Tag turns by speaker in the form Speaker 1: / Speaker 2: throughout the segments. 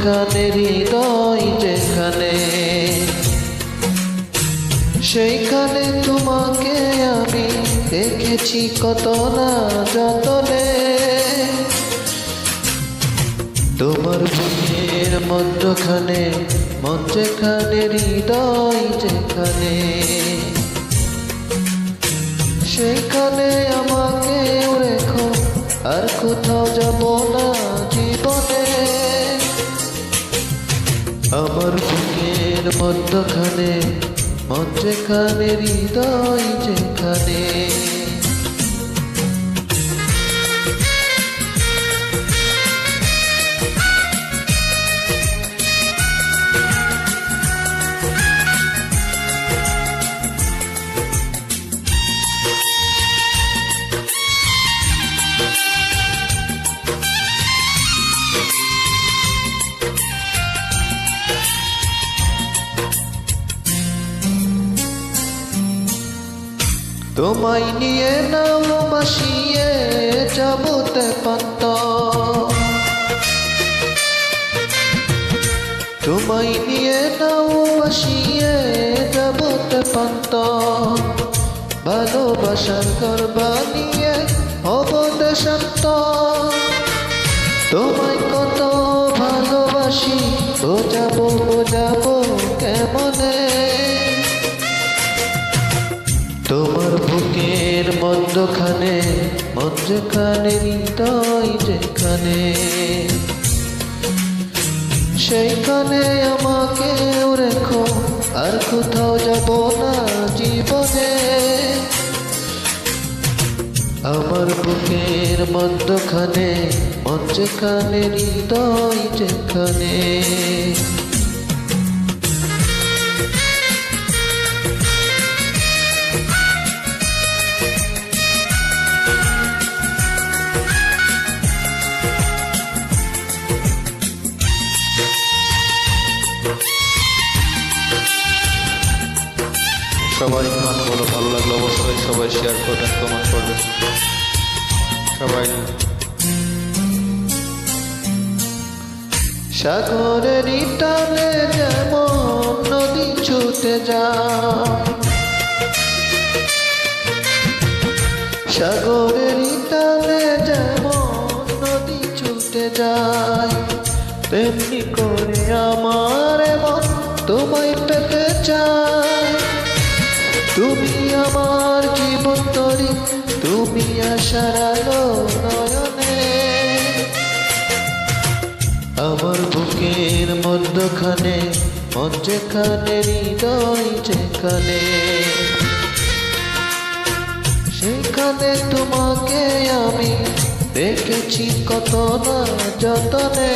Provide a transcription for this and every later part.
Speaker 1: যেখানে হৃদয় যেখানে, সেইখানে তোমাকে আমি দেখেছি কত না যতনে। তোমার বুকের মধ্যখানে, মন যেখানে হৃদয় যেখানে, সেখানে আমাকে রেখো, আর কোথাও যাব না জীবনে। আমার বুকের মধ্যখানে, মন যেখানে হৃদয় যেখানে। তোমায় নিয়ে নাও বাসিয়ে যাবতে পান্ত, তোমায় নিয়ে নাও বাসিয়ে যাবতে পান্ত। ভালোবাসার ঘর বানিয়ে হব দেশান্ত। তোমায় কত ভালোবাসি বোঝাবো বোঝাবো কেমনে। তোমার বুকের মধ্যখানে, মন যেখানে হৃদয় যেখানে, সেইখানে আমাকে রেখো, আর কোথাও যাব না জীবনে। আমার বুকের মধ্যখানে, মন যেখানে হৃদয় যেখানে।
Speaker 2: সবাই গানগুলো ভালো লাগলো অবশ্যই সবাই শেয়ার করবেন, কমেন্ট করবেন সবাই।
Speaker 1: সাগরের টানে যেমন নদী ছুটে যায়, সাগরের টানে যেমন নদী ছুটে যায়, তেমনি করে আমার মন তোমায় পেতে চায়। তুমি আমার জীবন তরি, তুমি আশার আলো নয়নে। আমার বুকের মধ্যখানে, মন যেখানে হৃদয় যেখানে, সেখানে তোমাকে আমি দেখেছি কত না যতনে।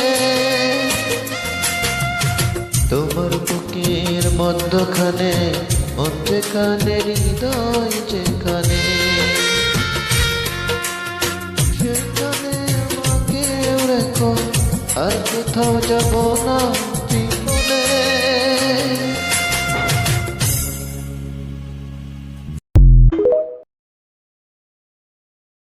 Speaker 1: তোমার বুকের মধ্যখানে, মন যেখানে হৃদয় যেখানে, সেখানে আমাকে রেখো, আর কোথাও যাব না।